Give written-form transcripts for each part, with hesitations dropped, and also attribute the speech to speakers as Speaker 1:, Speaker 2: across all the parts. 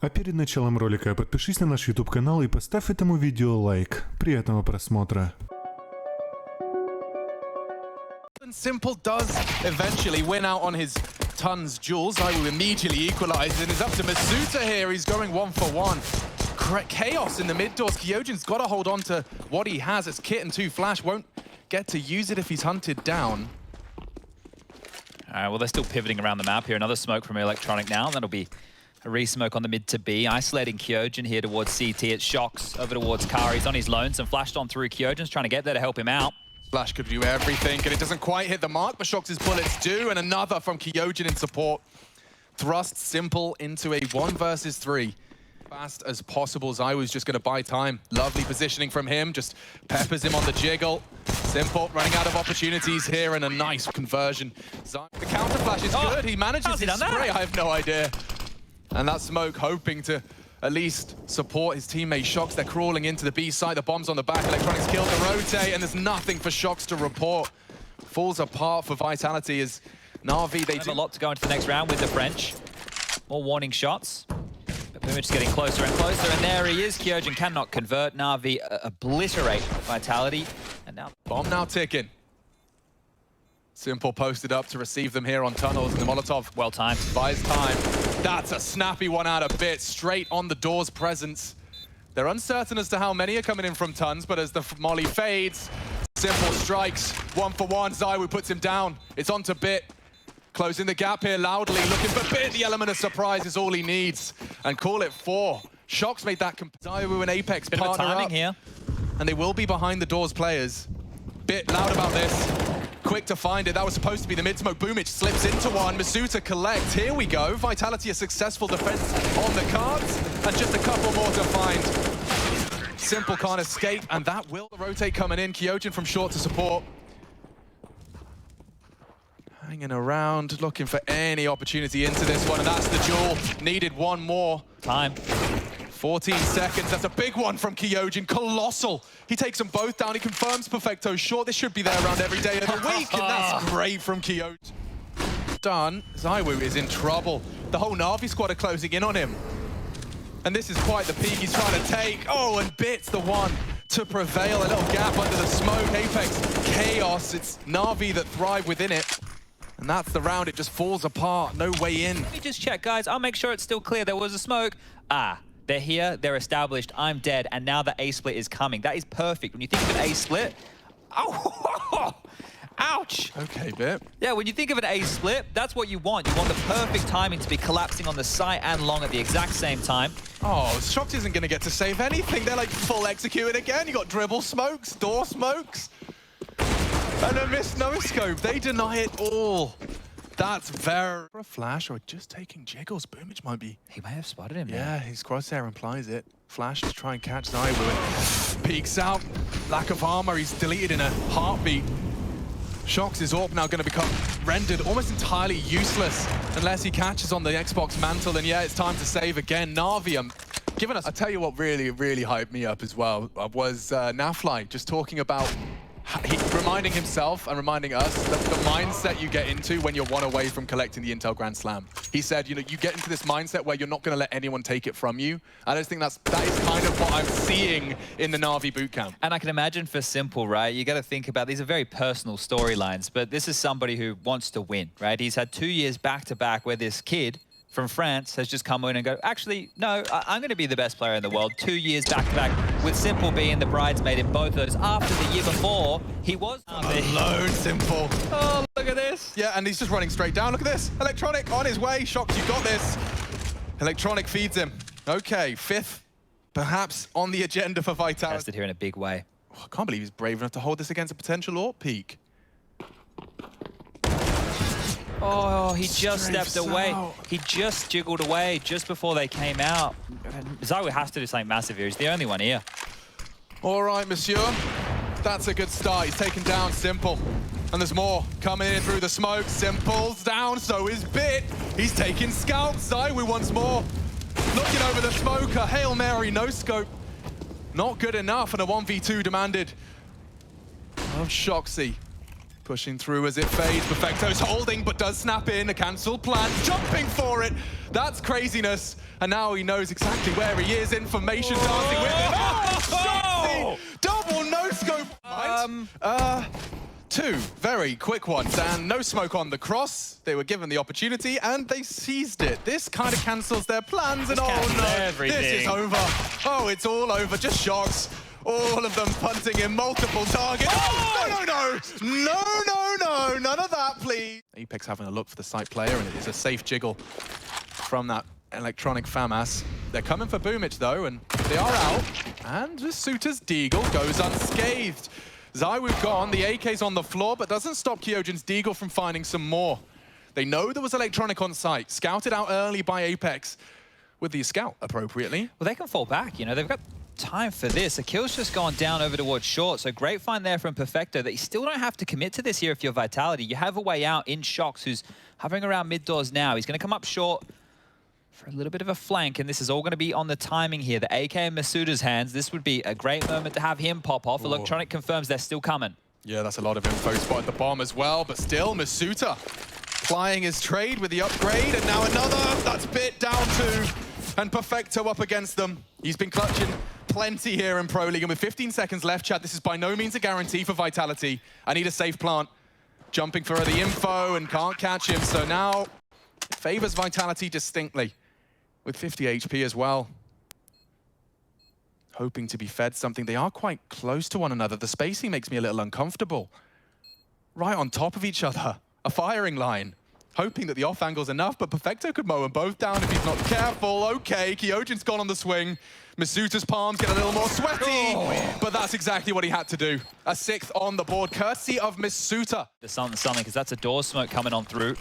Speaker 1: А перед началом ролика подпишись на наш YouTube канал и поставь этому видео лайк. Приятного просмотра.
Speaker 2: Simple does eventually win out on his tons duels. I will immediately equalize and it's up to Masuta here. He's going 1-for-1. Chaos in the mid doors. Kyojin's got to hold on to what he has as Kit and 2 Flash won't get to use it if he's hunted down.
Speaker 3: All right, well, they're still pivoting around the map here. Another smoke from Electronic now. That'll be a re-smoke on the mid to B. Isolating Kyojin here towards CT. It shocks over towards Kari. He's on his lonesome. Flashed on through. Kyojin's trying to get there to help him out.
Speaker 2: Flash could do everything, and it doesn't quite hit the mark, but Shox's bullets do, and another from Kyojin in support. Thrust Simple into a 1 versus 3. Fast as possible. Zai was just going to buy time. Lovely positioning from him, just peppers him on the jiggle. Simple running out of opportunities here, and a nice conversion. Zai, the counter flash is good. He manages his spray. I have no idea. And that smoke hoping to at least support his teammate Shox. They're crawling into the B side. The bomb's on the back. Electronics killed the rotate, and there's nothing for Shox to report. Falls apart for Vitality as Navi. They
Speaker 3: have a lot to go into the next round with the French. More warning shots. But Boomich is getting closer and closer, and there he is. Kyojin cannot convert. Navi obliterate Vitality. And now
Speaker 2: bomb now ticking. Simple posted up to receive them here on tunnels, and the Molotov
Speaker 3: well timed.
Speaker 2: Buys time. That's a snappy one out of bit, straight on the door's presence. They're uncertain as to how many are coming in from tons, but as the molly fades, Simple strikes 1-for-1. Zaiwu puts him down. It's on to Bit. Closing the gap here loudly, looking for Bit. The element of surprise is all he needs. And call it 4. Shox made that. Zaiwu and Apex
Speaker 3: Bit
Speaker 2: partner
Speaker 3: of timing
Speaker 2: up.
Speaker 3: here.
Speaker 2: And they will be behind the doors players. Bit loud about this. Quick to find it. That was supposed to be the mid-smoke. Boomich slips into one. Masuta collects. Here we go. Vitality, a successful defense on the cards. And just a couple more to find. Simple can't escape. And that will rotate coming in. Kyojin from short to support. Hanging around, looking for any opportunity into this one. And that's the duel. Needed one more.
Speaker 3: Time.
Speaker 2: 14 seconds, that's a big one from Kyojin, colossal. He takes them both down, he confirms Perfecto short. This should be there around every day of the week, and that's great from Kyojin. Done, Zaiwu is in trouble. The whole Navi squad are closing in on him. And this is quite the peak he's trying to take. Oh, and Bit's the one to prevail. A little gap under the smoke, Apex, chaos. It's Navi that thrive within it. And that's the round, it just falls apart, no way in.
Speaker 3: Let me just check, guys. I'll make sure it's still clear. There was a smoke. They're here, they're established, I'm dead, and now the A-split is coming. That is perfect. When you think of an A-split, oh, ouch.
Speaker 2: Okay, Bit.
Speaker 3: Yeah, when you think of an A-split, that's what you want. You want the perfect timing to be collapsing on the site and long at the exact same time.
Speaker 2: Oh, Shox isn't going to get to save anything. They're like full executing again. You got dribble smokes, door smokes, and a missed no-scope. They deny it all. That's very... For a flash or just taking jiggles, Boomich might be...
Speaker 3: He may have spotted him.
Speaker 2: Yeah, his crosshair implies it. Flash to try and catch Zaiwu and peeks out. Lack of armor, he's deleted in a heartbeat. Shox's AWP now going to become rendered almost entirely useless unless he catches on the Xbox mantle. And yeah, it's time to save again. Navi, giving us... I'll tell you what really hyped me up as well was Nafly just talking about... reminding himself and reminding us that the mindset you get into when you're one away from collecting the Intel Grand Slam. He said, you know, you get into this mindset where you're not going to let anyone take it from you. I just think that is kind of what I'm seeing in the Navi bootcamp.
Speaker 3: And I can imagine for Simple, right, you got to think about, these are very personal storylines, but this is somebody who wants to win, right? He's had 2 years back-to-back where this kid from France has just come in and go, actually, no, I'm going to be the best player in the world. 2 years back-to-back with Simple being the bridesmaid in both those. After the year before, he was
Speaker 2: alone. Simple. Oh, look at this. Yeah, and he's just running straight down. Look at this. Electronic on his way. Shox, you got this. Electronic feeds him. Okay, 5th, perhaps on the agenda for Vitality.
Speaker 3: Tested here in a big way.
Speaker 2: Oh, I can't believe he's brave enough to hold this against a potential AWP peak.
Speaker 3: Oh, he just stepped away. He just jiggled away just before they came out. Zaiwu has to do something massive here. He's the only one here.
Speaker 2: All right, monsieur. That's a good start. He's taken down Simple. And there's more coming in through the smoke. Simple's down, so is Bit. He's taking scouts. Zaiwu once more. Looking over the smoke. A Hail Mary, no scope. Not good enough, and a 1v2 demanded of Shoxy. Pushing through as it fades. Perfecto's holding, but does snap in. A cancelled plan, jumping for it. That's craziness. And now he knows exactly where he is. Information dancing with him. Oh, double no-scope. Two very quick ones, and no smoke on the cross. They were given the opportunity, and they seized it. This kind of cancels their plans, and oh no, this is over. Oh, it's all over. Just shocks. All of them punting in multiple targets. Oh, no, none of that, please. Apex having a look for the site player, and it is a safe jiggle from that electronic FAMAS. They're coming for Boomich, though, and they are out. And the Suitor's Deagle goes unscathed. ZywOo gone, the AK's on the floor, but doesn't stop Kyojin's Deagle from finding some more. They know there was electronic on site, scouted out early by Apex with the scout appropriately.
Speaker 3: Well, they can fall back, you know, they've got time for this. A kill's just gone down over towards short, so great find there from Perfecto that you still don't have to commit to this here if you're Vitality. You have a way out in Shox, who's hovering around mid doors now. He's going to come up short for a little bit of a flank, and this is all going to be on the timing here. The AK in Masuda's hands. This would be a great moment to have him pop off. Electronic confirms they're still coming.
Speaker 2: Yeah, that's a lot of info. Spotted the bomb as well, but still, Masuda plying his trade with the upgrade, and now another. That's bit down to, and Perfecto up against them. He's been clutching plenty here in Pro League, and with 15 seconds left, Chad, this is by no means a guarantee for Vitality. I need a safe plant. Jumping for the info and can't catch him, so now it favors Vitality distinctly. With 50 HP as well. Hoping to be fed something. They are quite close to one another. The spacing makes me a little uncomfortable. Right on top of each other. A firing line. Hoping that the off angle's enough, but Perfecto could mow them both down if he's not careful. Okay, Kyojin's gone on the swing. Masuda's palms get a little more sweaty, but that's exactly what he had to do. A sixth on the board, courtesy of Masuda.
Speaker 3: The sun, because that's a door smoke coming on through.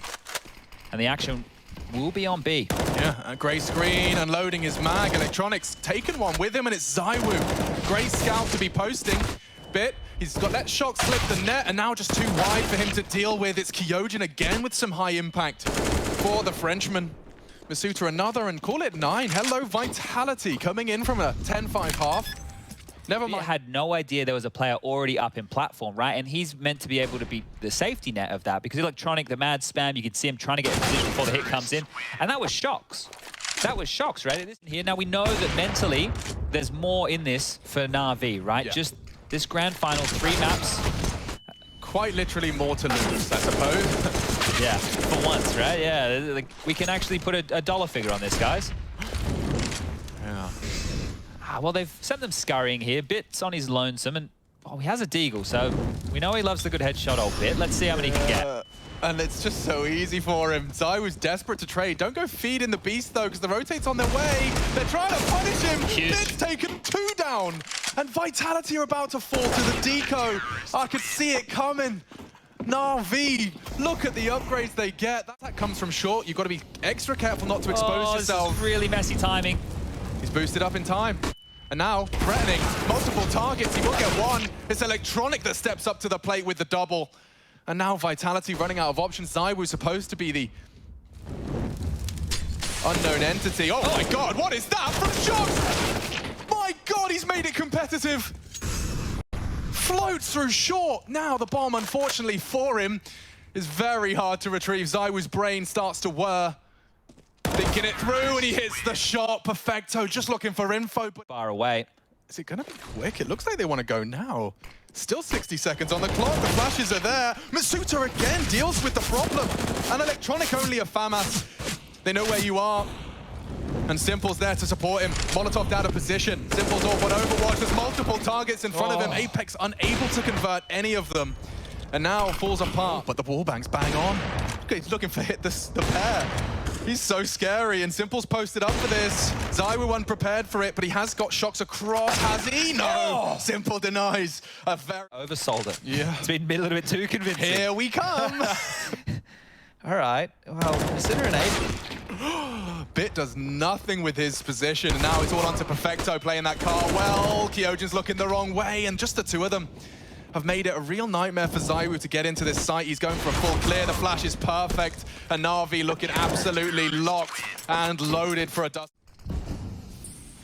Speaker 3: And the action will be on B.
Speaker 2: Yeah, a grey screen, unloading his mag. Electronics taken one with him, and it's ZywOo. Great scout to be posting. Bit, he's got that shot slip the net, and now just too wide for him to deal with. It's Kyojin again with some high impact for the Frenchman. Masuda another, and call it 9. Hello, Vitality, coming in from a 10-5 half. Never mind.
Speaker 3: Had no idea there was a player already up in platform, right? And he's meant to be able to be the safety net of that, because Electronic, the mad spam, you could see him trying to get in position before the hit comes in. And that was Shox. That was Shox, right? Here. Now we know that mentally there's more in this for Navi, right? Yeah. Just this grand final, 3 maps.
Speaker 2: Quite literally more to lose, I suppose.
Speaker 3: Yeah, for once, right? Yeah, like, we can actually put a dollar figure on this, guys.
Speaker 2: Yeah.
Speaker 3: Well, they've sent them scurrying here. Bit's on his lonesome, and he has a Deagle, so we know he loves the good headshot, old Bit. Let's see how many he can get.
Speaker 2: And it's just so easy for him. ZywOo's desperate to trade. Don't go feed in the beast, though, because the rotate's on their way. They're trying to punish him. Bit's taken 2 down. And Vitality are about to fall to the deco. I could see it coming. Navi, look at the upgrades they get. That comes from short. You've got to be extra careful not to expose yourself.
Speaker 3: This is really messy timing.
Speaker 2: He's boosted up in time. And now, threatening multiple targets. He will get one. It's Electronic that steps up to the plate with the double. And now Vitality running out of options. ZywOo's supposed to be the unknown entity. Oh my god, what is that from Shox? My god, he's made it competitive. Floats through short. Now the bomb, unfortunately for him, is very hard to retrieve. ZywOo's brain starts to whir. Thinking it through, and he hits the shot. Perfecto, just looking for info. But
Speaker 3: far away.
Speaker 2: Is it going to be quick? It looks like they want to go now. Still 60 seconds on the clock. The flashes are there. Masuda again deals with the problem. And Electronic only a FAMAS. They know where you are. And Simple's there to support him. Molotov out of position. Simple's off on Overwatch. There's multiple targets in front of him. Apex unable to convert any of them. And now falls apart. But the wallbang's bang on. He's looking for hit the pair. He's so scary, and Simple's posted up for this. ZywOo unprepared for it, but he has got Shox across. Has he? No! Simple denies. A very...
Speaker 3: Oversold it.
Speaker 2: Yeah.
Speaker 3: It's been a little bit too convincing.
Speaker 2: Here we come!
Speaker 3: All right. Well, consider an 8.
Speaker 2: Bit does nothing with his position, and now it's all onto Perfecto playing that card well. Kyojin's looking the wrong way, and just the 2 of them have made it a real nightmare for ZywOo to get into this site. He's going for a full clear. The flash is perfect. And Navi looking absolutely locked and loaded for a dust.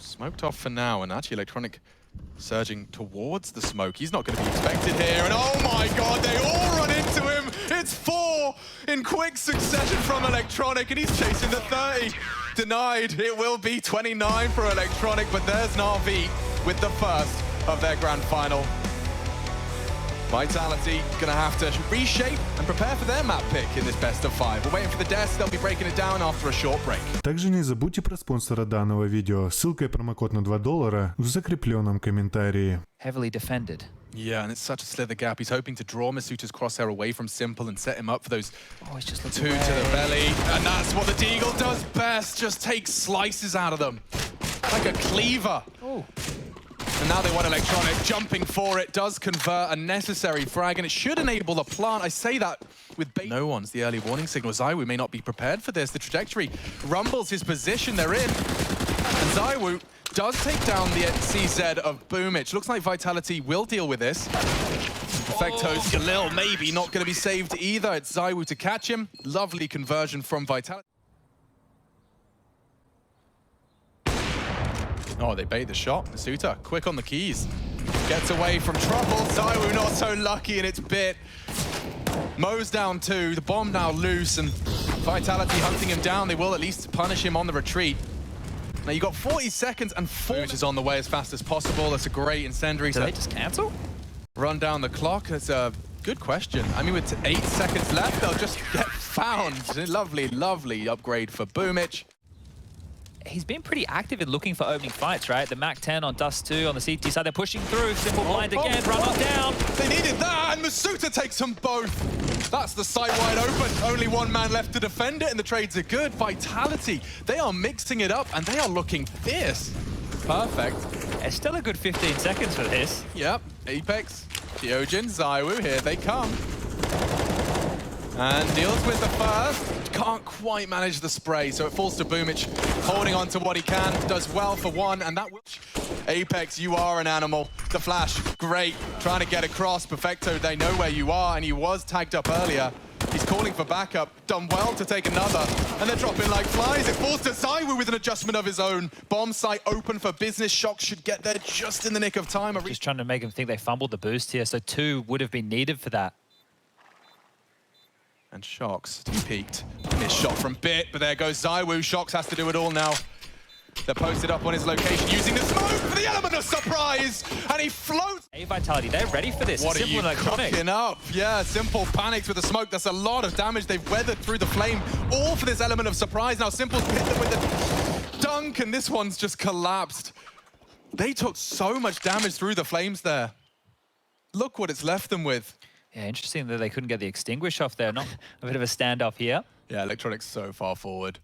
Speaker 2: Smoked off for now, and actually Electronic Surging towards the smoke. He's not going to be expected here. And oh my god, they all run into him. It's 4 in quick succession from Electronic, and he's chasing the 30. Denied. It will be 29 for Electronic, but there's Navi with the first of their grand final. Vitality gonna have to reshape and prepare for their map pick in this best of 5. We're waiting for the desk. They'll be breaking it down after a short break.
Speaker 1: Также не забудьте про спонсора данного видео. Ссылка и промокод на $2 в закрепленном комментарии.
Speaker 3: Heavily defended.
Speaker 2: Yeah, and it's such a slither gap. He's hoping to draw Masuta's crosshair away from Simple and set him up for those
Speaker 3: He's just
Speaker 2: 2 to the belly. And that's what the Deagle does best. Just takes slices out of them. Like a cleaver.
Speaker 3: Oh.
Speaker 2: And now they want Electronic. Jumping for it does convert a necessary frag, and it should enable the plant. I say that with bait. No one's the early warning signal. Zywoo may not be prepared for this. The trajectory rumbles his position they're in. And Zywoo does take down the CZ of Boomich. Looks like Vitality will deal with this. Perfecto's Galil maybe not going to be saved either. It's Zywoo to catch him. Lovely conversion from Vitality. Oh, they bait the shot. Masuta, quick on the keys. Gets away from trouble. Zywoo not so lucky, and it's bit. Mows down 2. The bomb now loose, and Vitality hunting him down. They will at least punish him on the retreat. Now you got 40 seconds and 4 is on the way as fast as possible. That's a great incendiary.
Speaker 3: Do they just cancel?
Speaker 2: Run down the clock. That's a good question. I mean, with 8 seconds left, they'll just get found. Lovely, lovely upgrade for Boomich.
Speaker 3: He's been pretty active in looking for opening fights, right? The Mac 10 on Dust 2 on the CT side. They're pushing through. Simple blind again. Run up down.
Speaker 2: They needed that, and Masuta takes them both. That's the site wide open. Only one man left to defend it, and the trades are good. Vitality, they are mixing it up, and they are looking fierce. Perfect.
Speaker 3: It's still a good 15 seconds for this.
Speaker 2: Yep, Apex, Kyojin, Zywoo, here they come. And deals with the first. Can't quite manage the spray, so it falls to Boomich, holding on to what he can. Does well for 1, and that will... Apex, you are an animal. The flash, great. Trying to get across. Perfecto, they know where you are, and he was tagged up earlier. He's calling for backup. Done well to take another. And they're dropping like flies. It falls to Zywoo with an adjustment of his own. Bomb site open for business. Shock should get there just in the nick of time.
Speaker 3: Just trying to make him think they fumbled the boost here, so 2 would have been needed for that.
Speaker 2: And Shocks to be peaked. Missed shot from Bit, but there goes Zywoo. Shocks has to do it all now. They're posted up on his location using the smoke for the element of surprise, and he floats.
Speaker 3: Hey, Vitality, they're ready for this.
Speaker 2: What
Speaker 3: Simple
Speaker 2: are you
Speaker 3: Electronic.
Speaker 2: cooking up? Yeah, Simple panics with the smoke. That's a lot of damage. They've weathered through the flame, all for this element of surprise. Now Simple's hit them with the dunk, and this one's just collapsed. They took so much damage through the flames there. Look what it's left them with.
Speaker 3: Yeah, interesting that they couldn't get the extinguish off there. Not a bit of a standoff here.
Speaker 2: Yeah, Electronic's so far forward.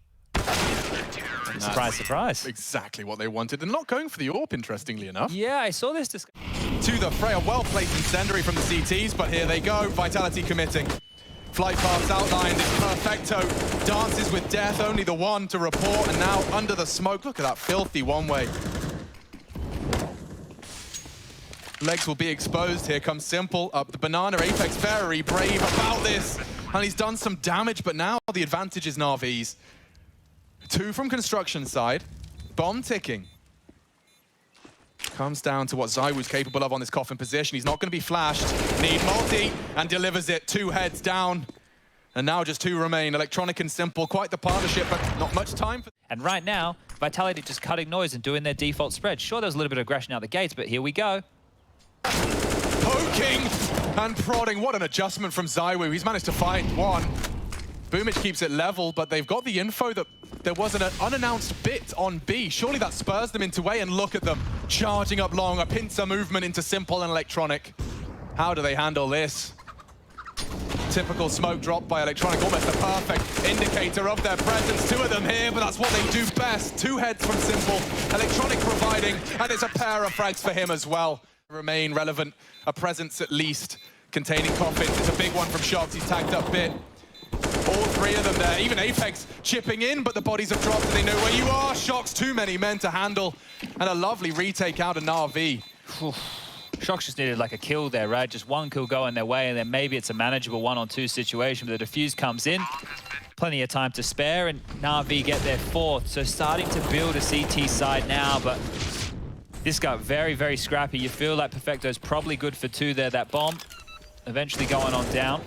Speaker 3: Surprise, surprise.
Speaker 2: Exactly what they wanted. They're not going for the AWP, interestingly enough.
Speaker 3: Yeah, I saw this.
Speaker 2: To the fray, a well-placed incendiary from the CTs, but here they go. Vitality committing. Flight paths outlined. It's Perfecto. Dances with death, only the one to report, and now under the smoke. Look at that filthy one-way. Legs will be exposed. Here comes Simple up the banana. Apex very brave about this. And he's done some damage, but now the advantage is Navi's. 2 from construction side. Bomb ticking. Comes down to what Zywoo's capable of on this coffin position. He's not going to be flashed. Need multi, and delivers it. 2 heads down. And now just 2 remain. Electronic and Simple, quite the partnership, but not much time.
Speaker 3: And right now, Vitality just cutting noise and doing their default spread. Sure, there was a little bit of aggression out the gates, but here we go.
Speaker 2: Poking and prodding. What an adjustment from Zywoo. He's managed to find 1. Boomich keeps it level, but they've got the info that there was an unannounced bit on B. Surely that spurs them into A, and look at them. Charging up long, a pincer movement into Simple and Electronic. How do they handle this? Typical smoke drop by Electronic, almost a perfect indicator of their presence. 2 of them here, but that's what they do best. 2 heads from Simple. Electronic providing, and it's a pair of frags for him as well. Remain relevant, a presence at least, containing coffins. It's a big one from Shocks. He's tagged up Bit. All 3 of them there. Even Apex chipping in, but the bodies have dropped and they know where you are. Shocks, too many men to handle. And a lovely retake out of Navi.
Speaker 3: Shocks just needed like a kill there, right? Just 1 kill going their way, and then maybe it's a manageable 1-on-2 situation, but the defuse comes in. Plenty of time to spare, and Navi get their 4th. So starting to build a CT side now, but This got very, very scrappy. You feel like Perfecto's probably good for 2 there. That bomb eventually going on down.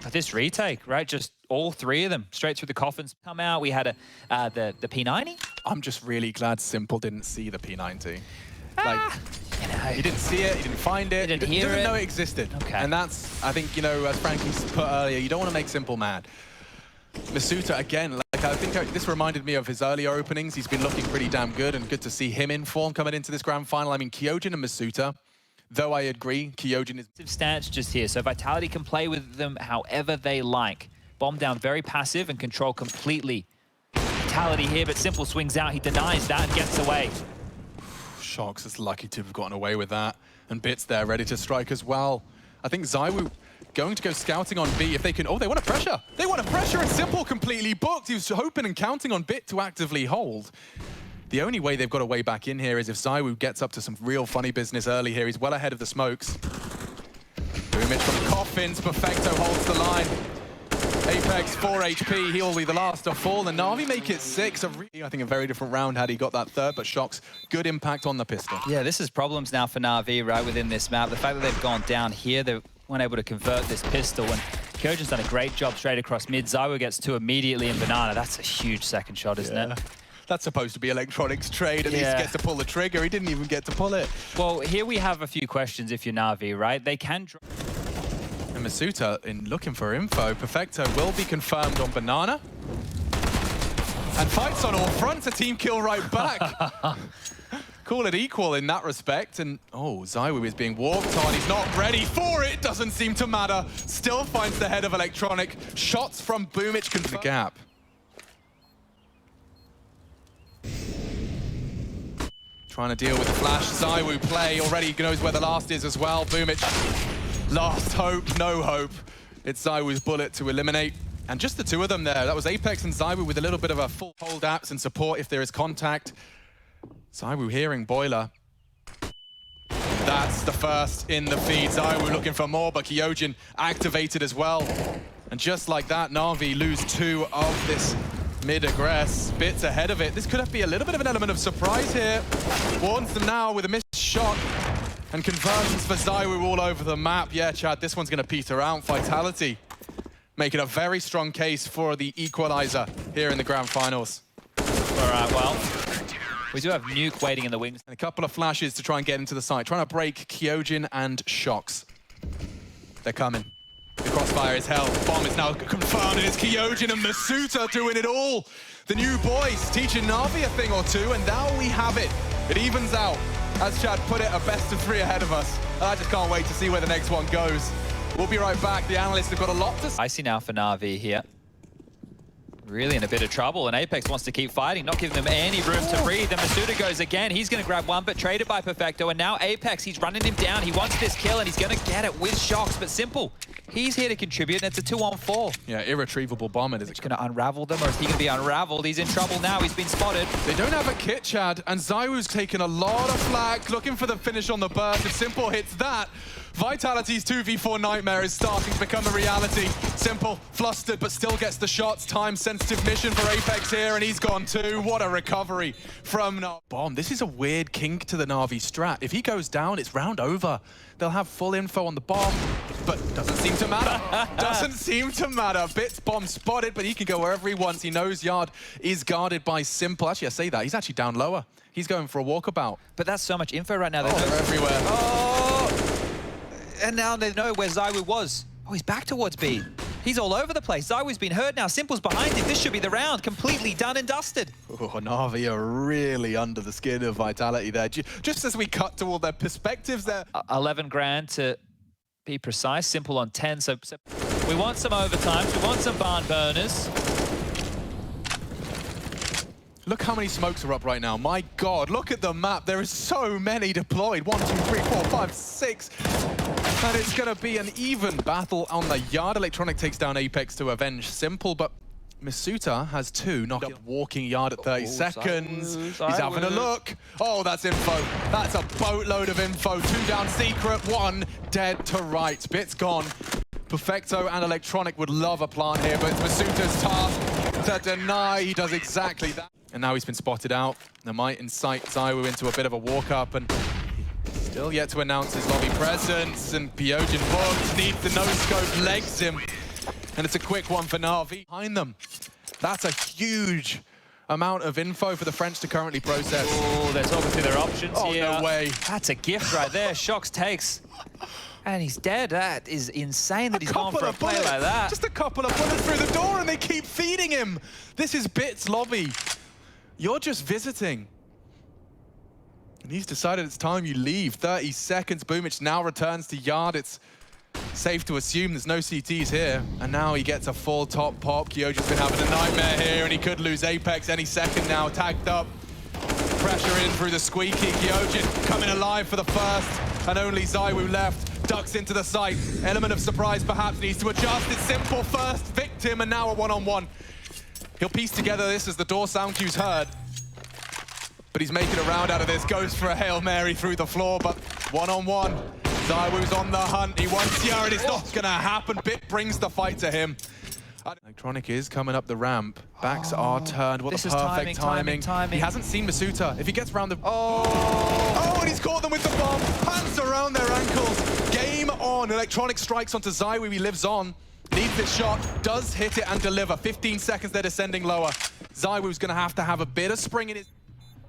Speaker 3: But this retake, right? Just all 3 of them straight through the coffins come out. We had the P90.
Speaker 2: I'm just really glad Simple didn't see the P90. Like,
Speaker 3: You know,
Speaker 2: he didn't see it, he didn't find it,
Speaker 3: He didn't
Speaker 2: he
Speaker 3: hear
Speaker 2: didn't
Speaker 3: it.
Speaker 2: know it existed.
Speaker 3: Okay.
Speaker 2: And that's, I think, you know, as Frankie put earlier, you don't want to make Simple mad. Masuta, again, like I think this reminded me of his earlier openings. He's been looking pretty damn good, and good to see him in form coming into this grand final. I mean, Kyojin and Masuta, though I agree, Kyojin is...
Speaker 3: stance just here, so Vitality can play with them however they like. Bomb down, very passive and control completely. Vitality here, but Simple swings out. He denies that and gets away.
Speaker 2: Shox is lucky to have gotten away with that. And Bits there ready to strike as well. I think Zywoo going to go scouting on B if they can... Oh, they want to pressure. They want to pressure, and Simple completely booked. He was hoping and counting on Bit to actively hold. The only way they've got a way back in here is if Zywoo gets up to some real funny business early here. He's well ahead of the smokes. Boomich from Coffins. Perfecto holds the line. Apex 4 HP, he'll be the last to fall, and Navi make it 6. I think a very different round had he got that third, but Shox, good impact on the pistol.
Speaker 3: Yeah, this is problems now for Navi, right, within this map. The fact that they've gone down here, they weren't able to convert this pistol, and Kyojin's done a great job straight across mid. Zywoo gets 2 immediately in Banana. That's a huge second shot, isn't it?
Speaker 2: That's supposed to be Electronics' trade, at least get to pull the trigger. He didn't even get to pull it.
Speaker 3: Well, here we have a few questions if you're Navi, right? They can...
Speaker 2: And Masuta, in looking for info, Perfecto will be confirmed on Banana. And fights on all fronts, a team kill right back. Call it equal in that respect. And, oh, Zywoo is being walked on. He's not ready for it. Doesn't seem to matter. Still finds the head of Electronic. Shots from Boomich can the gap. Trying to deal with the flash. Zywoo play already knows where the last is as well. Boomich. Last hope, no hope. It's Zywoo's bullet to eliminate. And just the 2 of them there. That was Apex and Zywoo with a little bit of a full hold apps and support if there is contact. Zywoo hearing Boiler. That's the first in the feed. Zywoo looking for more, but Kyojin activated as well. And just like that, Navi lose 2 of this mid-aggress. Bits ahead of it. This could be a little bit of an element of surprise here. Warns them now with a missed shot. And conversions for Zywoo all over the map. Yeah, Chad, this one's going to peter out. Vitality making a very strong case for the equalizer here in the grand finals.
Speaker 3: All right, well, we do have Nuke waiting in the wings.
Speaker 2: And a couple of flashes to try and get into the site. Trying to break Kyojin and Shox. They're coming. The crossfire is held. Bomb is now confirmed. It's Kyojin and Masuta doing it all. The new boys teaching Navi a thing or 2, and now we have it. It evens out. As Chad put it, a best of 3 ahead of us. I just can't wait to see where the next one goes. We'll be right back. The analysts have got a lot to say.
Speaker 3: I see now for Navi here. Really in a bit of trouble, and Apex wants to keep fighting, not giving them any room to breathe. And Masuta goes again. He's going to grab one, but traded by Perfecto. And now Apex, he's running him down. He wants this kill, and he's going to get it with Shox. But Simple, he's here to contribute, and it's a 2-on-4.
Speaker 2: Yeah, irretrievable bomb. Is
Speaker 3: it going to unravel them, or is he going to be unraveled? He's in trouble now. He's been spotted.
Speaker 2: They don't have a kit, Chad, and Zywoo's taken a lot of flack, looking for the finish on the burst. If Simple hits that, Vitality's 2v4 nightmare is starting to become a reality. Simple, flustered, but still gets the shots. Time-sensitive mission for Apex here, and he's gone too. What a recovery from Navi. Bomb, this is a weird kink to the Navi strat. If he goes down, it's round over. They'll have full info on the bomb, but doesn't seem to matter. Doesn't seem to matter. Bits bomb spotted, but he can go wherever he wants. He knows Yard is guarded by Simple. Actually, I say that. He's actually down lower. He's going for a walkabout.
Speaker 3: But that's so much info right now.
Speaker 2: They're everywhere.
Speaker 3: Oh! And now they know where Zywoo was. Oh, he's back towards B. He's all over the place. Zywoo's been hurt now. Simple's behind him. This should be the round. Completely done and dusted.
Speaker 2: Oh, Navi are really under the skin of Vitality there. Just as we cut to all their perspectives there.
Speaker 3: 11 grand to be precise. Simple on 10. So we want some overtimes. We want some barn burners.
Speaker 2: Look how many smokes are up right now. My God, look at the map. There is so many deployed. 1, 2, 3, 4, 5, 6. And it's going to be an even battle on the Yard. Electronic takes down Apex to avenge Simple, but Masuta has 2, knocked up walking Yard at 30 seconds. He's having a look. Oh, that's info. That's a boatload of info. 2 down secret, 1 dead to right. Bits gone. Perfecto and Electronic would love a plant here, but it's Masuta's task to deny. He does exactly that. And now he's been spotted out. They might incite Zywoo into a bit of a walk-up, and still yet to announce his lobby presence. And Pyojin booked, needs the no-scope, legs him. And it's a quick one for Navi. Behind them. That's a huge amount of info for the French to currently process.
Speaker 3: Oh, they're talking through their options here.
Speaker 2: Oh, no way.
Speaker 3: That's a gift right there. Shox takes. And he's dead. That is insane that he's gone for a play like that.
Speaker 2: Just a couple of bullets through the door and they keep feeding him. This is Bit's lobby. You're just visiting. And he's decided it's time you leave. 30 seconds. Boomich now returns to Yard. It's safe to assume there's no CTs here. And now he gets a full top pop. Kyojin's been having a nightmare here, and he could lose Apex any second now. Tagged up. Pressure in through the squeaky. Kyojin coming alive for the first. And only Zywoo left. Ducks into the site. Element of surprise perhaps needs to adjust. It's simple first. Victim, and now a one-on-one. He'll piece together this as the door sound cue's heard. But he's making a round out of this. Goes for a Hail Mary through the floor, but one-on-one. Zywoo's on the hunt. He wants Yara, and it's not going to happen. Bit brings the fight to him. Electronic is coming up the ramp. Backs are turned. What
Speaker 3: This
Speaker 2: a
Speaker 3: is
Speaker 2: perfect timing. He hasn't seen Masuta. If he gets around the... Oh, and he's caught them with the bomb. Pants around their ankles. Game on. Electronic strikes onto Zywoo. He lives on. Needs this shot. Does hit it and deliver. 15 seconds, they're descending lower. Zywoo's going to have a bit of spring in his...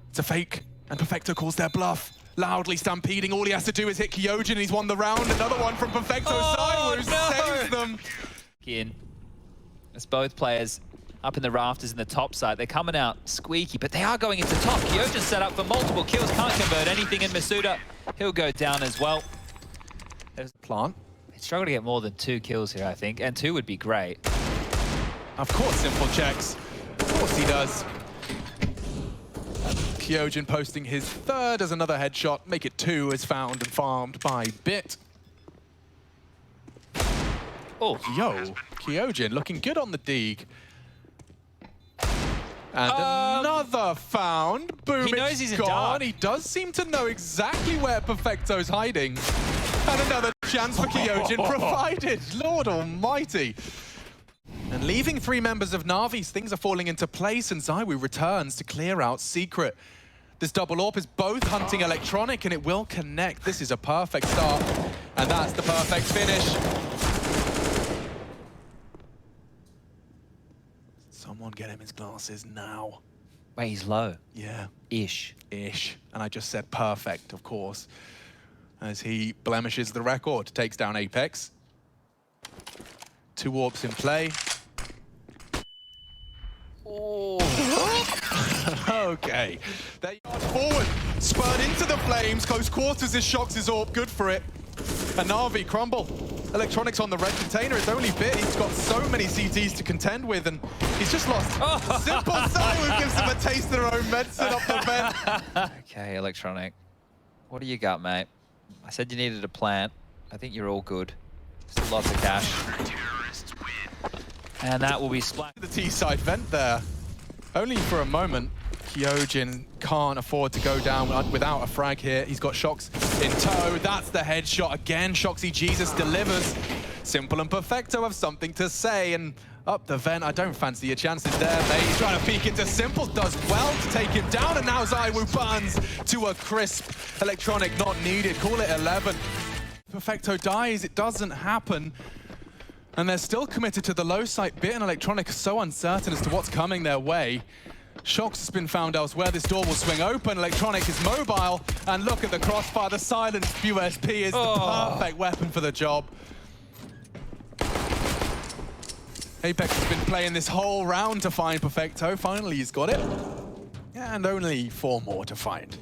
Speaker 2: It's a fake. And Perfecto calls their bluff. Loudly stampeding. All he has to do is hit Kyojin, and he's won the round. Another one from Perfecto. Zywoo saves them.
Speaker 3: In. It's both players up in the rafters in the top side. They're coming out squeaky, but they are going into top. Kyojin set up for multiple kills. Can't convert anything in Masuda. He'll go down as well. There's
Speaker 2: Plant.
Speaker 3: They struggle to get more than 2 kills here, I think. And 2 would be great.
Speaker 2: Of course, simple checks. Of course he does. Kyojin posting his third as another headshot. Make it 2 is found and farmed by Bit.
Speaker 3: Oh,
Speaker 2: Yo, Kyojin looking good on the Deeg. And another found. Boom,
Speaker 3: He knows he's in
Speaker 2: gone.
Speaker 3: dark.
Speaker 2: He does seem to know exactly where Perfecto's hiding. And another chance for Kyojin provided. Lord almighty. And leaving 3 members of Navi's, things are falling into place, and Zywoo returns to clear out Secret. This double AWP is both hunting Electronic, and it will connect. This is a perfect start, and that's the perfect finish. Someone get him his glasses now.
Speaker 3: wait, he's low.
Speaker 2: Yeah.
Speaker 3: Ish.
Speaker 2: Ish. And I just said perfect, of course. As he blemishes the record, takes down Apex. 2 AWPs in play.
Speaker 3: Oh.
Speaker 2: Okay. They yard forward, spurred into the flames. Close quarters is Shox' AWP, good for it. And Navi crumble. Electronics on the red container. It's only Bit. He's got so many CTs to contend with, and he's just lost. Simple Zywoo gives him a taste of their own medicine up the vent.
Speaker 3: Okay, Electronic. What do you got, mate? I said you needed a plant. I think you're all good. Still lots of cash. And that will be splat.
Speaker 2: The T-side vent there. Only for a moment. Kyojin can't afford to go down without a frag here. He's got Shox in tow. That's the headshot again. Shoxy Jesus delivers. Simple and Perfecto have something to say. And up the vent, I don't fancy your chances there, mate. He's trying to peek into Simple. Does well to take him down. And now Zywoo burns to a crisp. Electronic not needed. Call it 11. Perfecto dies. It doesn't happen. And they're still committed to the low site. Bit and Electronic are so uncertain as to what's coming their way. Shox has been found elsewhere. This door will swing open. Electronic is mobile. And look at the crossfire. The silenced USP is the perfect weapon for the job. Apex has been playing this whole round to find Perfecto. Finally, he's got it. And only 4 more to find.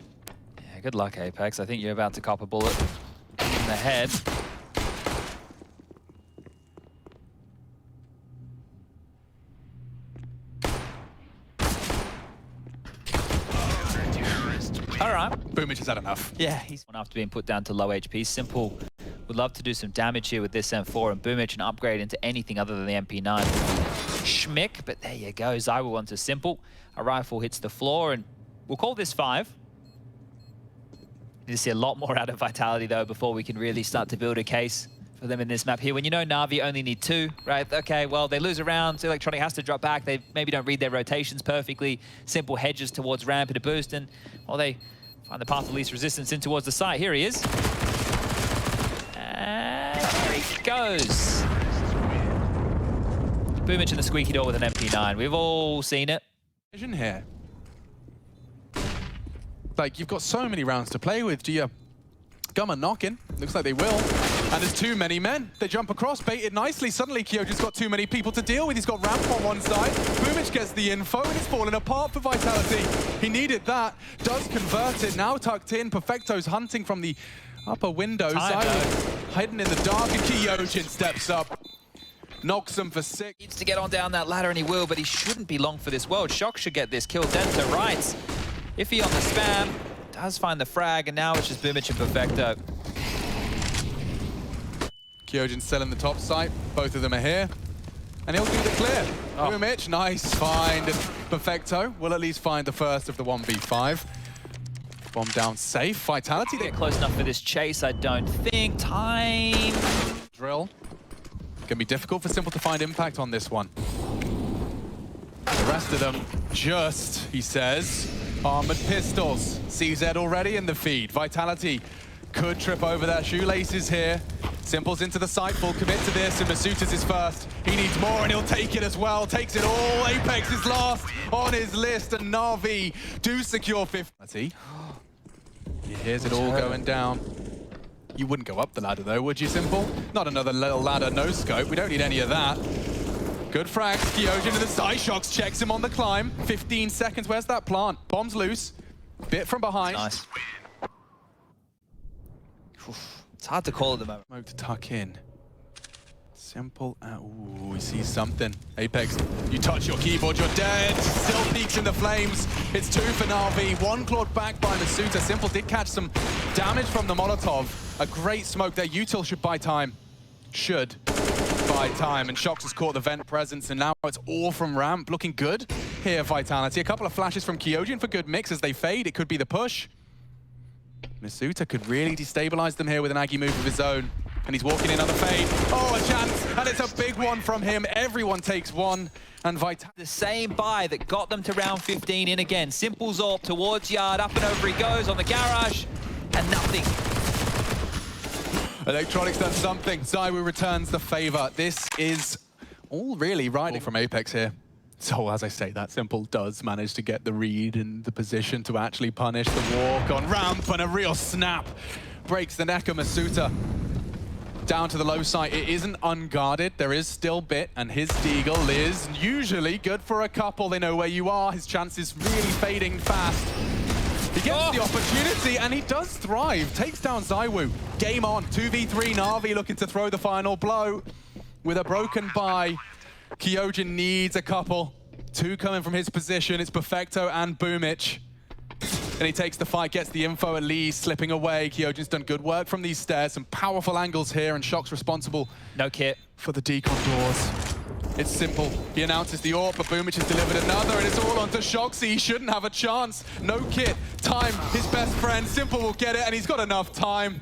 Speaker 3: Yeah, good luck, Apex. I think you're about to cop a bullet in the head. All right.
Speaker 2: Boomich has had enough.
Speaker 3: Yeah, he's after being put down to low HP. Simple would love to do some damage here with this M4 and Boomich and upgrade into anything other than the MP9. Schmick, but there you go. Zywoo onto Simple. A rifle hits the floor, and we'll call this 5. Need to see a lot more out of Vitality, though, before we can really start to build a case for them in this map here. When you know Navi only need 2, right? Okay, well, they lose a round, so Electronic has to drop back. They maybe don't read their rotations perfectly. Simple hedges towards ramp and a boost, and, well, they find the path of least resistance in towards the site. Here he is. And there he goes. Boomich in the squeaky door with an MP9. We've all seen it.
Speaker 2: Vision here. Like, you've got so many rounds to play with. Do you come and knock in? Looks like they will. And there's too many men. They jump across, baited nicely. Suddenly, Kyoji's got too many people to deal with. He's got ramp on one side. Boomich gets the info, and it's falling apart for Vitality. He needed that. Does convert it. Now tucked in. Perfecto's hunting from the upper window. Hiding in the dark, and Kyojin steps up. Knocks him for 6.
Speaker 3: Needs to get on down that ladder, and he will, but he shouldn't be long for this world. Shock should get this kill. Denta right. Iffy on the spam. Does find the frag, and now it's just Boomich and Perfecto.
Speaker 2: Kyojin still in the top site. Both of them are here. And he'll do the clear. Oh. Boomich, nice find. Perfecto will at least find the first of the 1v5. Bomb down safe. Vitality.
Speaker 3: Get close enough for this chase, I don't think. Time.
Speaker 2: Drill. Can be difficult for Simple to find impact on this one. The rest of them just, he says, armored pistols. CZ already in the feed. Vitality could trip over their shoelaces here. Simple's into the site, full commit to this, and Masutas is first. He needs more, and he'll take it as well. Takes it all. Apex is last on his list, and Navi do secure 50. He hears it all going down. You wouldn't go up the ladder, though, would you, Simple? Not another little ladder, no scope. We don't need any of that. Good frag. Kyojin to the side. Shocks checks him on the climb. 15 seconds. Where's that plant? Bomb's loose. Bit from behind.
Speaker 3: Nice. It's hard to call at the moment.
Speaker 2: Smoke to tuck in. Simple. Ooh, we see something. Apex, you touch your keyboard, you're dead. Still peaks in the flames. It's 2 for Navi. 1 clawed back by Masuta. Simple did catch some damage from the Molotov. A great smoke there. Util should buy time. Should buy time. And Shox has caught the vent presence, and now it's all from ramp. Looking good here, Vitality. A couple of flashes from Kyojin for good mix as they fade. It could be the push. Masuta could really destabilize them here with an Aggie move of his own. And he's walking in on the fade. Oh, a chance. And it's a big one from him. Everyone takes one. And Vitality.
Speaker 3: The same buy that got them to round 15 in again. Simple Zorp towards Yard. Up and over he goes on the garage. And nothing.
Speaker 2: Electronics done something. ZywOo returns the favor. This is all really riding from Apex here. So as I say, that Simple does manage to get the read and the position to actually punish the walk on ramp, and a real snap breaks the neck of Masuta. Down to the low side. It isn't unguarded. There is still Bit, and his Deagle is usually good for a couple. They know where you are. His chance is really fading fast. He gets the opportunity, and he does thrive. Takes down ZywOo. Game on. 2v3. Navi looking to throw the final blow with a broken buy. Kyojin needs a couple. 2 coming from his position. It's Perfecto and Boomich. And he takes the fight, gets the info at least, slipping away. Kyojin's done good work from these stairs. Some powerful angles here, and Shock's responsible.
Speaker 3: No kit.
Speaker 2: For the decon doors. It's Simple. He announces the AWP, but Boomich has delivered another, and it's all onto Shoxy. He shouldn't have a chance. No kit. Time, his best friend. Simple will get it, and he's got enough time.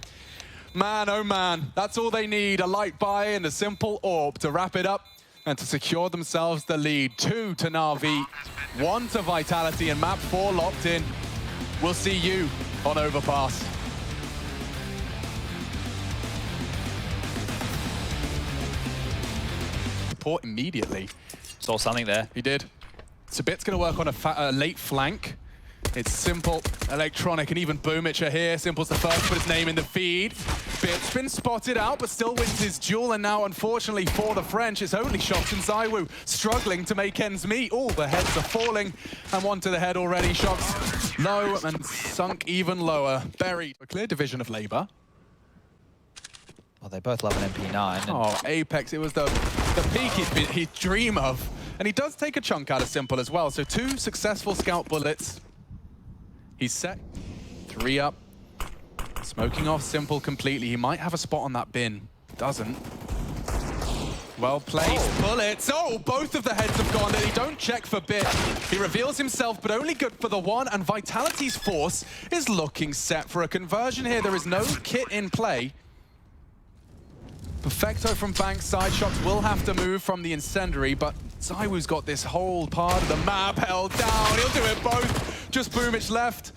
Speaker 2: Man, oh man. That's all they need. A light buy and a Simple AWP to wrap it up and to secure themselves the lead. 2 to Navi, 1 to Vitality, and map 4 locked in. We'll see you on Overpass. Report immediately.
Speaker 3: Saw something there.
Speaker 2: He did. So Bit's going to work on a late flank. It's Simple, Electronic, and even Boomich are here. Simple's the first to put his name in the feed. Bit's been spotted out, but still wins his duel. And now, unfortunately, for the French, it's only Shox and ZywOo struggling to make ends meet. All the heads are falling, and 1 to the head already. Shox low and sunk even lower. Buried. A clear division of labor.
Speaker 3: Well, they both love an MP9.
Speaker 2: Oh, Apex, it was the peak he'd dream of. And he does take a chunk out of Simple as well. So 2 successful scout bullets. He's set. 3 up. Smoking off Simple completely. He might have a spot on that bin. Doesn't. Well placed. Bullets. Oh, both of the heads have gone. He don't check for Bit. He reveals himself, but only good for the 1. And Vitality's force is looking set for a conversion here. There is no kit in play. Perfecto from Bankside. Shots will have to move from the incendiary, but ZywOo's got this whole part of the map held down. He'll do it both. Just Boomich left.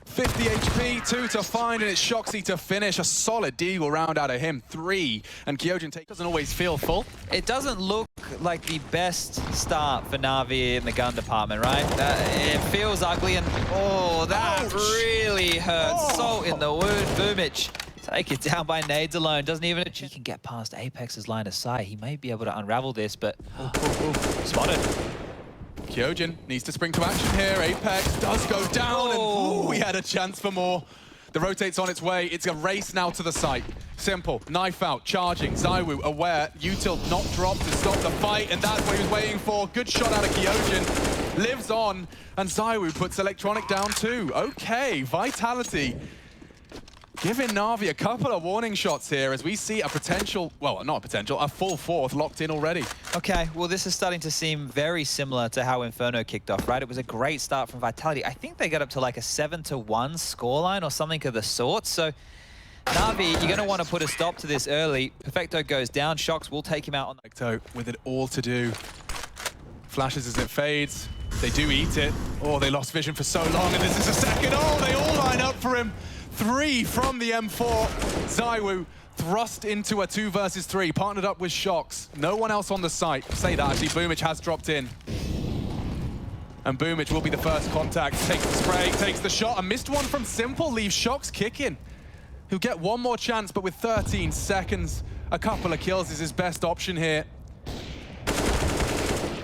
Speaker 2: 50 HP, 2 to find, and it's Shoxy to finish. A solid deagle round out of him. 3, and Kyojin doesn't always feel full.
Speaker 3: It doesn't look like the best start for Navi in the gun department, right? It feels ugly, and oh, that
Speaker 2: Ouch.
Speaker 3: really hurts.
Speaker 2: Oh.
Speaker 3: Salt in the wound. Boomich take it down by nades alone. Doesn't even... He can get past Apex's line of sight. He may be able to unravel this, but... Spotted.
Speaker 2: Kyojin needs to spring to action here. Apex does go down, and ooh, he had a chance for more. The rotate's on its way. It's a race now to the site. Simple. Knife out, charging. ZywOo aware. Util not dropped to stop the fight, and that's what he was waiting for. Good shot out of Kyojin. Lives on, and ZywOo puts Electronic down too. Okay, Vitality giving Navi a couple of warning shots here as we see a potential, well, not a potential, a full fourth locked in already.
Speaker 3: Okay, well, this is starting to seem very similar to how Inferno kicked off, right? It was a great start from Vitality. I think they got up to like a 7-1 scoreline or something of the sort. So, Navi, you're going to want to put a stop to this early. Perfecto goes down. Shox will take him out on the...
Speaker 2: Perfecto with it all to do. Flashes as it fades. They do eat it. Oh, they lost vision for so long, and this is a second. Oh, they all line up for him. 3 from the M4. ZywOo thrust into a 2 versus 3, partnered up with Shox. No one else on the site. Say that, actually, Boomich has dropped in. And Boomich will be the first contact. Takes the spray, takes the shot. A missed one from Simple leaves Shox kicking. He'll get one more chance, but with 13 seconds, a couple of kills is his best option here.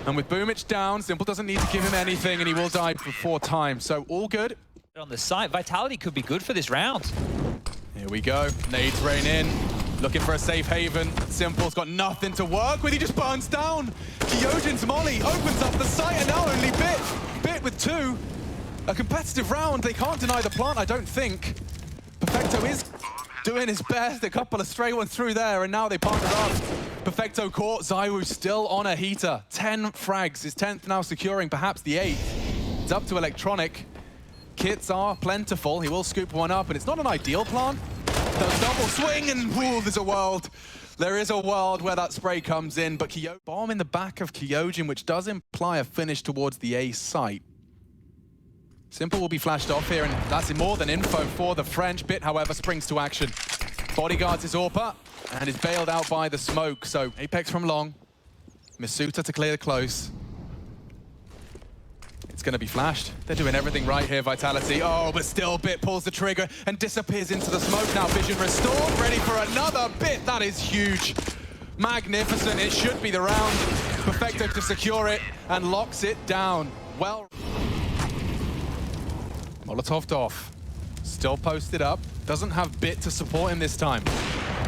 Speaker 2: And with Boomich down, Simple doesn't need to give him anything, and he will die for 4 times. So all good.
Speaker 3: On the site, Vitality could be good for this round.
Speaker 2: Here we go. Nades rain in. Looking for a safe haven. Simple's got nothing to work with. He just burns down. Kyojin's molly opens up the site, and now only Bit with 2. A competitive round. They can't deny the plant, I don't think. Perfecto is doing his best. A couple of stray ones through there, and now they partner up. Perfecto caught. ZywOo still on a heater. 10 frags. His 10th now securing perhaps the 8th. It's up to Electronic. Kits are plentiful. He will scoop one up, and it's not an ideal plant. Does double swing, and ooh, there's a world. There is a world where that spray comes in, but bomb in the back of Kyojin, which does imply a finish towards the A site. Simple will be flashed off here, and that's more than info for the French. Bit, however, springs to action. Bodyguards his AWPer, and is bailed out by the smoke. So Apex from long. Misuta to clear the close. It's going to be flashed. They're doing everything right here, Vitality. Oh, but still Bit pulls the trigger and disappears into the smoke now. Vision restored, ready for another Bit. That is huge. Magnificent. It should be the round. Perfecto to secure it and locks it down. Well, Molotov'd off. Still posted up. Doesn't have Bit to support him this time.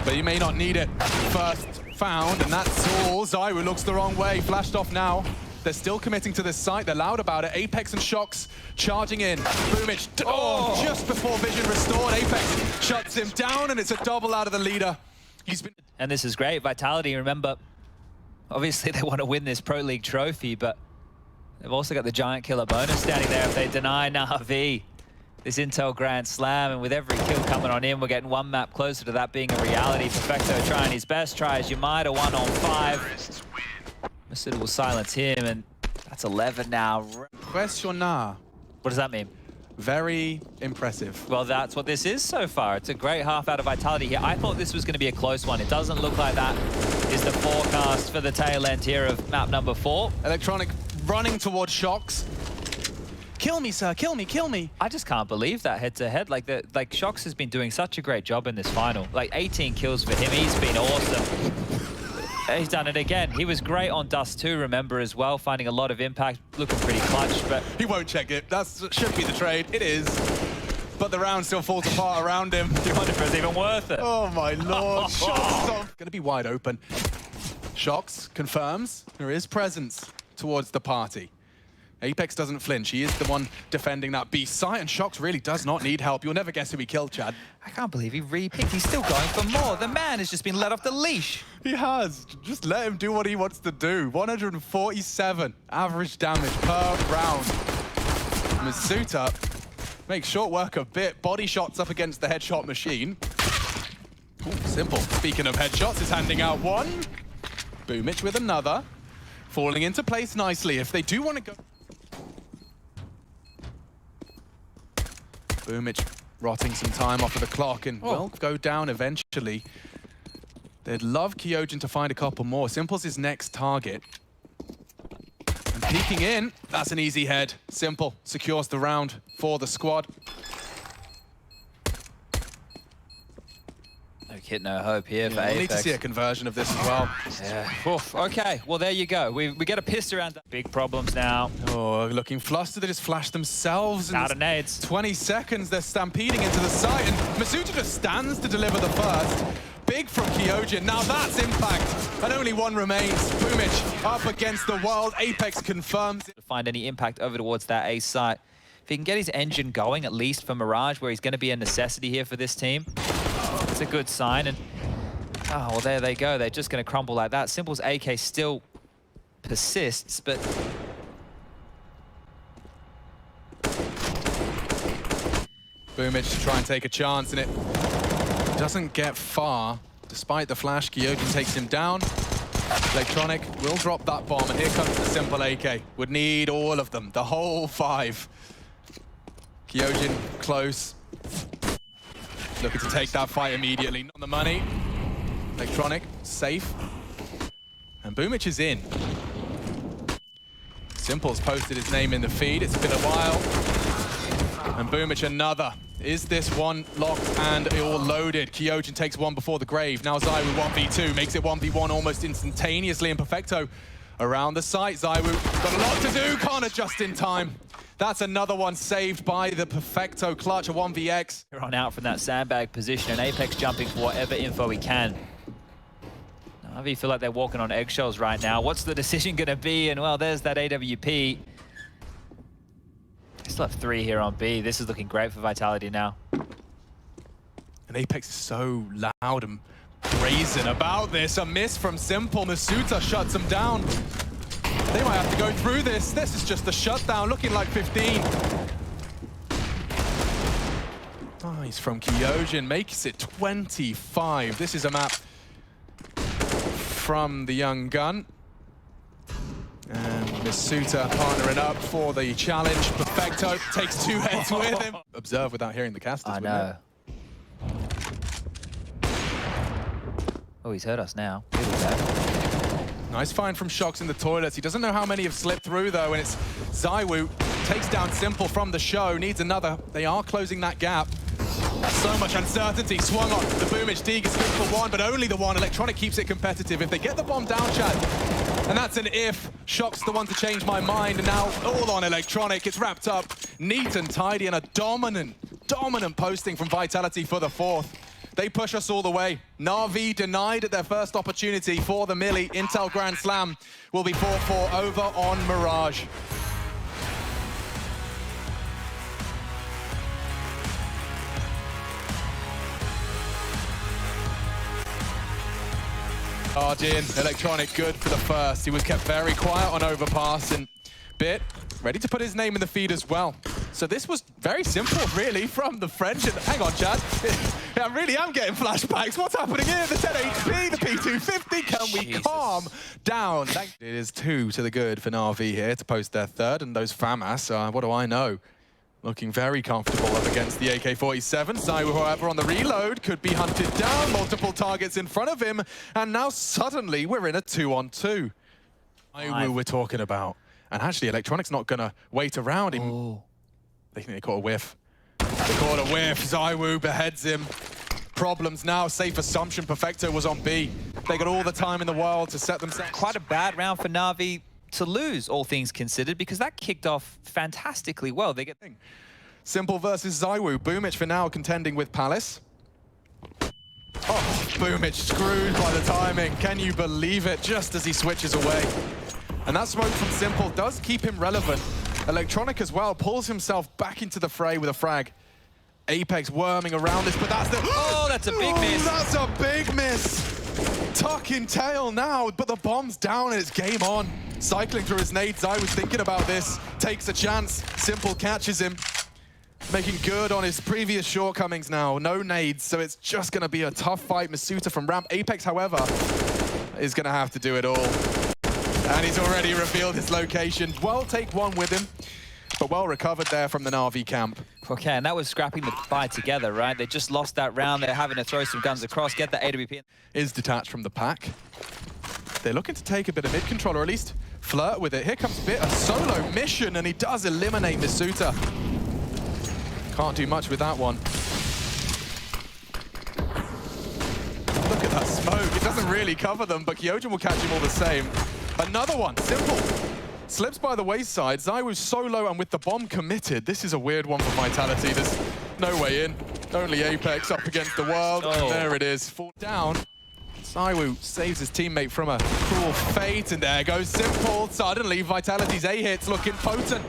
Speaker 2: But he may not need it. First found, and that's all. ZywOo looks the wrong way. Flashed off now. They're still committing to this site. They're loud about it. Apex and Shox charging in. Boomich, oh, just before vision restored. Apex shuts him down, and it's a double out of the leader. He's been...
Speaker 3: And this is great. Vitality, remember, obviously they want to win this Pro League trophy, but they've also got the Giant Killer bonus standing there if they deny Navi this Intel Grand Slam. And with every kill coming on in, we're getting one map closer to that being a reality. Perfecto trying his best, try as you might, a 1-on-5. Masuda will silence him, and that's 11 now.
Speaker 2: Questionar.
Speaker 3: What does that mean?
Speaker 2: Very impressive.
Speaker 3: Well, that's what this is so far. It's a great half out of Vitality here. I thought this was going to be a close one. It doesn't look like that is the forecast for the tail end here of map number 4.
Speaker 2: Electronic running towards Shox. Kill me, sir. Kill me. Kill me.
Speaker 3: I just can't believe that head-to-head. Like Shox has been doing such a great job in this final. Like 18 kills for him. He's been awesome. He's done it again. He was great on Dust 2, remember, as well, finding a lot of impact, looking pretty clutch, but...
Speaker 2: He won't check it. That should be the trade. It is. But the round still falls apart around him.
Speaker 3: You wonder if it's even worth it.
Speaker 2: Oh, my Lord. Shox going to be wide open. Shox confirms there is presence towards the party. Apex doesn't flinch. He is the one defending that B site, and Shox really does not need help. You'll never guess who he killed, Chad.
Speaker 3: I can't believe he re-picked. He's still going for more. The man has just been let off the leash.
Speaker 2: He has. Just let him do what he wants to do. 147 average damage per round. Masuta makes short work of Bit. Body shots up against the headshot machine. Ooh, Simple, speaking of headshots, is handing out one. Boomich with another. Falling into place nicely if they do want to go. Boomich rotting some time off of the clock and will go down eventually. They'd love Kyojin to find a couple more. Simple's his next target. And peeking in, that's an easy head. Simple secures the round for the squad.
Speaker 3: No kid, no hope here for
Speaker 2: We'll
Speaker 3: Apex.
Speaker 2: need to see a conversion of this as well.
Speaker 3: Yeah. Oof. Okay, well, there you go. We get a pissed around. Big problems now.
Speaker 2: Oh, looking flustered. They just flashed themselves.
Speaker 3: Out of nades.
Speaker 2: 20 seconds, they're stampeding into the site, and Masuta just stands to deliver the first. Big from Kyojin. Now that's impact, and only one remains. Boomich up against the world. Apex confirms.
Speaker 3: To find any impact over towards that A site. If he can get his engine going, at least for Mirage, where he's going to be a necessity here for this team, it's a good sign. And oh, well, there they go. They're just going to crumble like that. Simple's AK still persists, but
Speaker 2: Boomich to try and take a chance, and it doesn't get far. Despite the flash, Kyojin takes him down. Electronic will drop that bomb, and here comes the Simple AK. Would need all of them, the whole 5. Kyojin close. Looking to take that fight immediately. Not on the money. Electronic, safe. And Boomich is in. Simple's posted his name in the feed. It's been a while. And Boomich another. Is this one locked and all loaded? Kyojin takes one before the grave. Now ZywOo 1v2, makes it 1v1 almost instantaneously. And Perfecto around the site. ZywOo got a lot to do, can't adjust in time. That's another one saved by the Perfecto clutch, a 1vx.
Speaker 3: on out from that sandbag position, and Apex jumping for whatever info he can. Navi feel like they're walking on eggshells right now. What's the decision going to be? And well, there's that AWP. They still have 3 here on B. This is looking great for Vitality now.
Speaker 2: And Apex is so loud and brazen about this. A miss from Simple. Masuta shuts him down. They might have to go through this. This is just a shutdown, looking like 15. Nice from Kyojin, makes it 25. This is a map from the young gun. And Masuta partnering up for the challenge. Perfecto takes 2 heads with him. Observe without hearing the casters.
Speaker 3: I know. Oh, he's heard us now. Here we go.
Speaker 2: Nice find from Shox in the toilets. He doesn't know how many have slipped through, though, and it's ZywOo. Takes down Simple from the show. Needs another. They are closing that gap. So much uncertainty. Swung on. The Boomich Deeg is good for one, but only the one. Electronic keeps it competitive. If they get the bomb down, Chad, and that's an if. Shox the one to change my mind, and now all on Electronic. It's wrapped up neat and tidy, and a dominant posting from Vitality for the 4th. They push us all the way. Navi denied their first opportunity for the Millie. Intel Grand Slam will be 4-4 over on Mirage. In. Electronic good for the first. He was kept very quiet on overpass, and Bit ready to put his name in the feed as well. So this was very simple, really, from the French. And hang on, Chad. I really am getting flashbacks. What's happening here? The 10 HP, the P250. Can we calm down? It is 2 to the good for Navi here to post their 3rd. And those FAMAS, what do I know? Looking very comfortable up against the AK-47. ZywOo, however, on the reload, could be hunted down. Multiple targets in front of him. And now suddenly we're in a 2-on-2. ZywOo we're talking about. And actually, Electronic's not going to wait around. They think they caught a whiff. They caught a whiff. ZywOo beheads him. Problems now. Safe assumption. Perfecto was on B. They got all the time in the world to set themselves.
Speaker 3: Quite a bad round for Navi to lose, all things considered, because that kicked off fantastically well. They get
Speaker 2: Simple versus ZywOo. Boomich for now contending with Palace. Oh, Boomich screwed by the timing. Can you believe it? Just as he switches away. And that smoke from Simple does keep him relevant. Electronic as well pulls himself back into the fray with a frag. Apex worming around this, but that's the...
Speaker 3: Oh, that's a big miss.
Speaker 2: That's a big miss. Tuck in tail now, but the bomb's down and it's game on. Cycling through his nades, I was thinking about this. Takes a chance. Simple catches him. making good on his previous shortcomings now. No nades, so it's just going to be a tough fight. Masuta from ramp. Apex, however, is going to have to do it all. And he's already revealed his location. Well, take one with him, but well recovered there from the Navi camp.
Speaker 3: Okay, and that was scrapping the buy together, right? They just lost that round. They're having to throw some guns across, get the AWP.
Speaker 2: Is detached from the pack. They're looking to take a bit of mid control, or at least flirt with it. Here comes Bit, a solo mission, and he does eliminate Masuta. Can't do much with that one. Look at that smoke. It doesn't really cover them, but Kyojin will catch him all the same. Another one, simple. Slips by the wayside. Zywoo's solo and with the bomb committed. This is a weird one for Vitality. There's no way in. Only Apex up against the world.
Speaker 3: Oh.
Speaker 2: And there it is. Fall down. Zywoo saves his teammate from a cruel fate. And there goes Simple. Suddenly, Vitality's A-hits looking potent.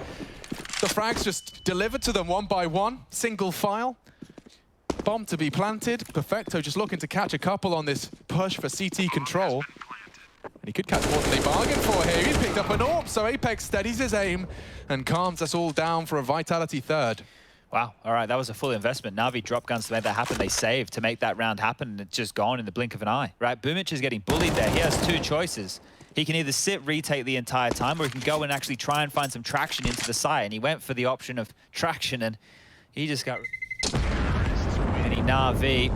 Speaker 2: The frags just delivered to them one by one. Single file. Bomb to be planted. Perfecto just looking to catch a couple on this push for CT control. And he could catch more than they bargained for here. He's picked up an AWP, so Apex steadies his aim and calms us all down for a Vitality third.
Speaker 3: Wow, all right, that was a full investment. Navi dropped guns to make that happen. They saved to make that round happen, and it's just gone in the blink of an eye. Right, Boomich is getting bullied there. He has two choices. He can either sit, retake the entire time, or he can go and actually try and find some traction into the side. And he went for the option of traction, and he just got... And Navi,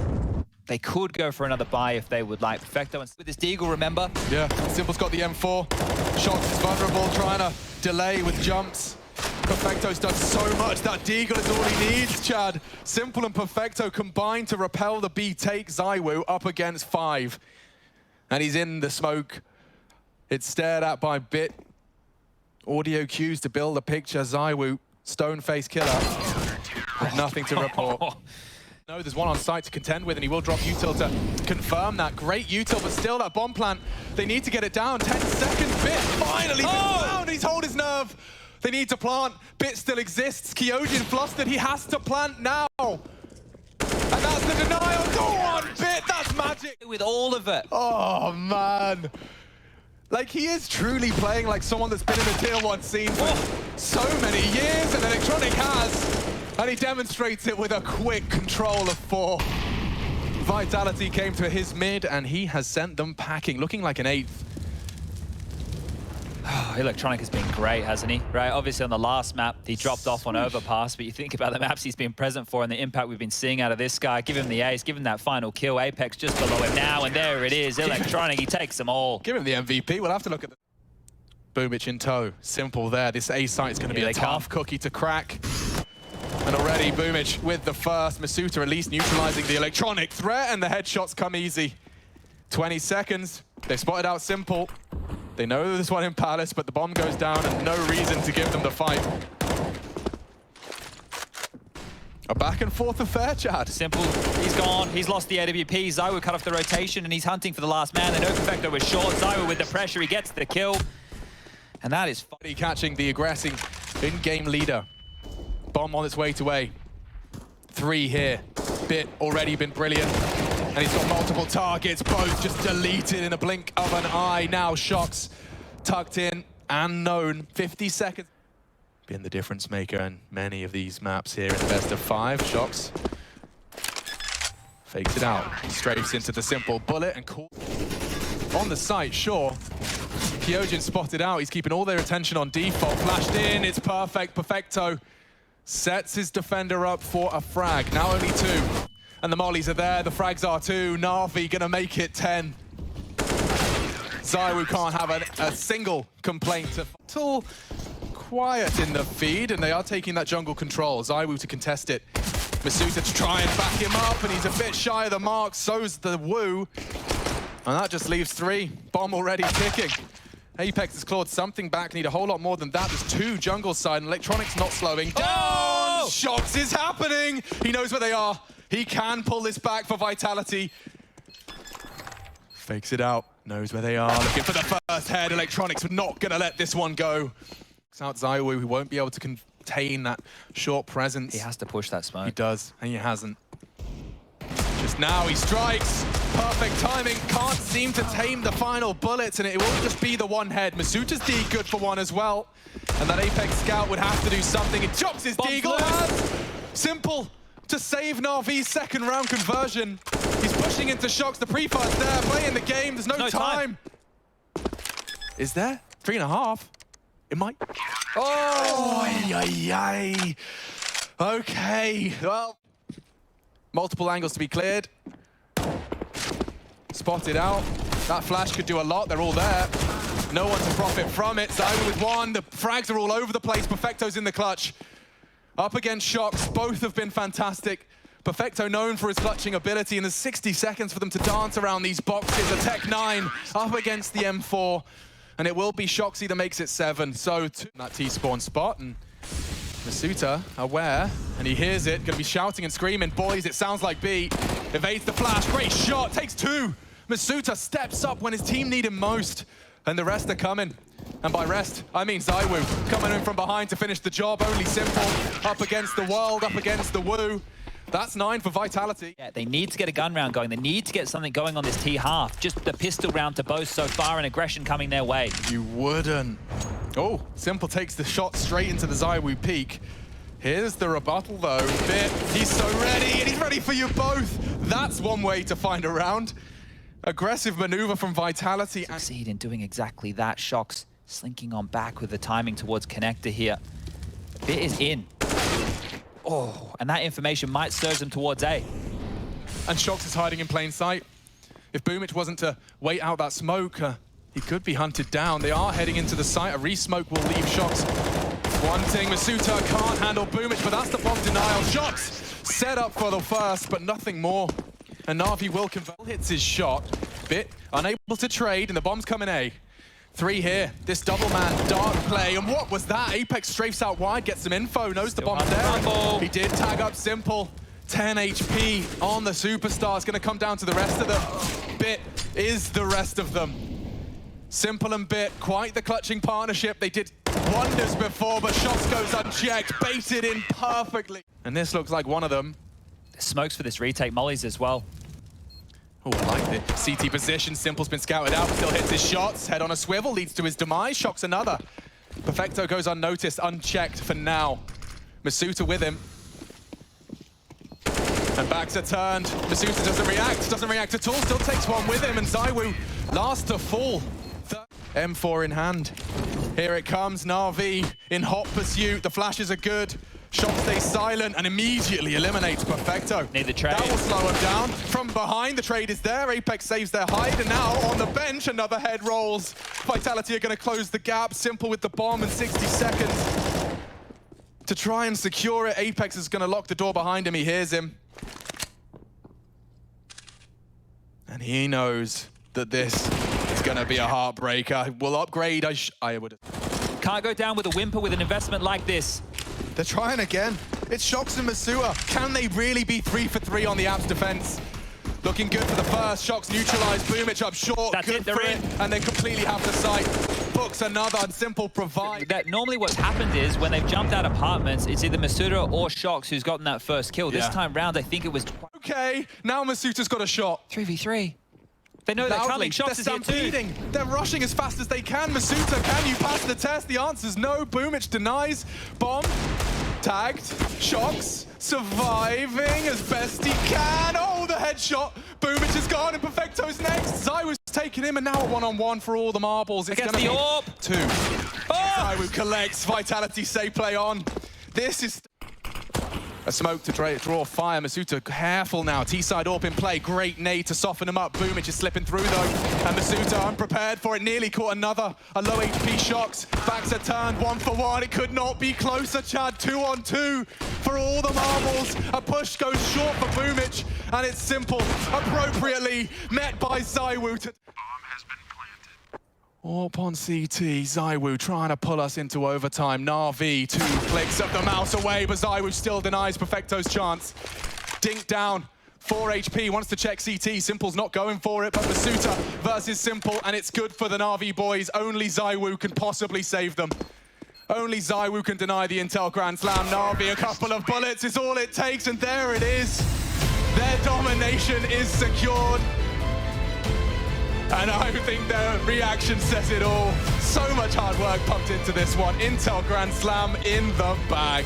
Speaker 3: they could go for another buy if they would like. Perfecto, and with this Deagle, remember?
Speaker 2: Yeah, Simple's got the M4. Shots is vulnerable, trying to delay with jumps. Perfecto's done so much. That Deagle is all he needs, Chad. Simple and Perfecto combined to repel the B take. Zywoo up against 5. And he's in the smoke. It's stared at by Bit. Audio cues to build a picture. Zywoo, stone-faced killer. With nothing to report. No, there's one on site to contend with, and he will drop util to confirm that. Great util, but still that bomb plant. They need to get it down. 10 seconds. Bit finally found. He's hold his nerve. They need to plant. Bit still exists. Kyojin flustered. He has to plant now. And that's the denial. Go on, Bit. That's magic.
Speaker 3: With all of it.
Speaker 2: Oh, man. Like, he is truly playing like someone that's been in the Tier 1 scene for so many years, and Electronic has. And he demonstrates it with a quick control of 4. Vitality came to his mid, and he has sent them packing, looking like an 8th.
Speaker 3: Electronic has been great, hasn't he? Right, obviously on the last map, he dropped off on Overpass, but you think about the maps he's been present for and the impact we've been seeing out of this guy. Give him the ace, give him that final kill. Apex just below him now, and there it is. Electronic, he takes them all.
Speaker 2: Give him the MVP. We'll have to look at the... Boomich in tow. Simple there. This A site is going to be a tough cookie to crack. And already Boomich with the first. Masuta at least neutralizing the Electronic threat, and the headshots come easy. 20 seconds. They've spotted out Simple. They know there's one in Palace, but the bomb goes down and no reason to give them the fight. A back and forth affair, Chad.
Speaker 3: Simple, he's gone. He's lost the AWP. Zywoo cut off the rotation, and he's hunting for the last man. They know Perfecto was short. Zywoo with the pressure, he gets the kill. And that is
Speaker 2: catching the aggressing in-game leader. Bomb on its way to A. 3 here. Bit already been brilliant. And he's got multiple targets, both just deleted in a blink of an eye. Now Shocks tucked in and known. 50 seconds. Been the difference maker in many of these maps here in the best of 5. Shocks fakes it out. Strafes into the Simple bullet and cool. On the site, sure. Kyojin spotted out. He's keeping all their attention on default. Flashed in, it's perfect. Perfecto sets his defender up for a frag. Now only 2. And the mollies are there, the frags are too. Navi gonna make it 10. Zywoo can't have a single complaint. Little quiet in the feed, and they are taking that jungle control. Zywoo to contest it. Masuta to try and back him up, and he's a bit shy of the mark, so's the Woo. And that just leaves 3. Bomb already ticking. Apex has clawed something back, need a whole lot more than that. There's 2 jungle side, and Electronic's not slowing down. Oh! Shocks is happening! He knows where they are. He can pull this back for Vitality. Fakes it out, knows where they are. Looking for the first head. Electronics not gonna let this one go. It's out Zywoo, who won't be able to contain that short presence.
Speaker 3: He has to push that smoke.
Speaker 2: He does, and he hasn't. Just now he strikes. Perfect timing. Can't seem to tame the final bullets, and it will just be the one head. Masuta's D good for one as well. And that Apex scout would have to do something. It chops his Deagle. Simple to save Navi's second round conversion. He's pushing into Shocks. The pre-fire's there, playing the game. There's no time. Is there? 3.5? It might. Oh, ay. Okay, well, multiple angles to be cleared. Spotted out. That flash could do a lot. They're all there. No one to profit from it. Zyler with one. The frags are all over the place. Perfecto's in the clutch. Up against Shocks. Both have been fantastic. Perfecto known for his clutching ability, and there's 60 seconds for them to dance around these boxes. A Tech 9 up against the M4. And it will be Shoxy that makes it 7. So that T-spawn spot, and Masuta aware, and he hears it, gonna be shouting and screaming. Boys, it sounds like B. Evades the flash, great shot, takes 2. Masuta steps up when his team need him most, and the rest are coming. And by rest, I mean ZywOo coming in from behind to finish the job. Only Simple up against the world, up against the Woo. That's 9 for Vitality.
Speaker 3: Yeah, they need to get a gun round going. They need to get something going on this T half. Just the pistol round to both so far, and aggression coming their way.
Speaker 2: You wouldn't. Oh, Simple takes the shot straight into the ZywOo peak. Here's the rebuttal though. Bit, he's so ready, and he's ready for you both. That's one way to find a round. Aggressive maneuver from Vitality.
Speaker 3: Succeed in doing exactly that. Shocks slinking on back with the timing towards connector here. Bit is in. Oh, and that information might serve them towards A.
Speaker 2: And Shocks is hiding in plain sight. If Boomich wasn't to wait out that smoke, he could be hunted down. They are heading into the site. A re-smoke will leave Shocks wanting. Masuta can't handle Boomich, but that's the bomb denial. Shocks set up for the first, but nothing more. And Navi will convert. Hits his shot. Bit unable to trade, and the bomb's coming A. 3 here. This double man dark play. And what was that? Apex strafes out wide, gets some info, knows the bomb's there. He did tag up Simple. 10 HP on the superstar. It's going to come down to the rest of them. Bit is the rest of them. Simple and Bit, quite the clutching partnership. They did wonders before, but Shocks goes unchecked, baited in perfectly. And this looks like one of them.
Speaker 3: Smokes for this retake, mollies as well.
Speaker 2: Oh, I like the CT position. Simple's been scouted out, but still hits his shots. Head on a swivel, leads to his demise. Shocks another. Perfecto goes unnoticed, unchecked for now. Masuta with him. And backs are turned. Masuta doesn't react at all. Still takes one with him, and ZywOo last to fall. M4 in hand. Here it comes, Navi in hot pursuit. The flashes are good. Shot stays silent and immediately eliminates Perfecto.
Speaker 3: Need the trade.
Speaker 2: That will slow him down. From behind, the trade is there. Apex saves their hide, and now on the bench, another head rolls. Vitality are going to close the gap. Simple with the bomb in 60 seconds. To try and secure it, Apex is going to lock the door behind him. He hears him. And he knows that this is going to be a heartbreaker. We'll upgrade. I would.
Speaker 3: Can't go down with a whimper with an investment like this.
Speaker 2: They're trying again. It's Shocks and Masua. Can they really be 3 for 3 on the Apps defense? Looking good for the first. Shocks neutralized. Boomich up short.
Speaker 3: That's
Speaker 2: good
Speaker 3: it, they're
Speaker 2: for
Speaker 3: in.
Speaker 2: it. And they completely have the sight. Books another, and Simple provide.
Speaker 3: That normally what's happened is when they've jumped out apartments, it's either Masuta or Shocks who's gotten that first kill. This time round, I think it was...
Speaker 2: Okay, now Masuta's got a shot.
Speaker 3: 3v3. They know they're coming. Shocks is here too.
Speaker 2: They're rushing as fast as they can. Masuta, can you pass the test? The answer's no. Boomich denies. Bomb. Tagged. Shocks. Surviving as best he can. Oh, the headshot. Boomich is gone and Perfecto's next. ZywOo's taking him, and now a one-on-one for all the marbles. It's
Speaker 3: Against the orb.
Speaker 2: 2.
Speaker 3: Oh!
Speaker 2: ZywOo collects. Vitality say play on. This is... A smoke to draw fire. Masuta careful now. T-side AWP in play. Great nade to soften him up. Boomich is slipping through though. And Masuta unprepared for it. Nearly caught another. A low HP Shocks. Backs are turned 1 for 1. It could not be closer, Chad. 2 on 2 for all the marbles. A push goes short for Boomich. And it's Simple. Appropriately met by ZywOo. Up on CT, ZywOo trying to pull us into overtime. Navi, 2 clicks of the mouse away, but ZywOo still denies Perfecto's chance. Dink down, 4 HP, wants to check CT. Simple's not going for it, but Masuta versus Simple, and it's good for the Navi boys. Only ZywOo can possibly save them. Only ZywOo can deny the Intel Grand Slam. Navi, a couple of bullets is all it takes, and there it is. Their domination is secured. And I think their reaction says it all. So much hard work pumped into this one. Intel Grand Slam in the bag.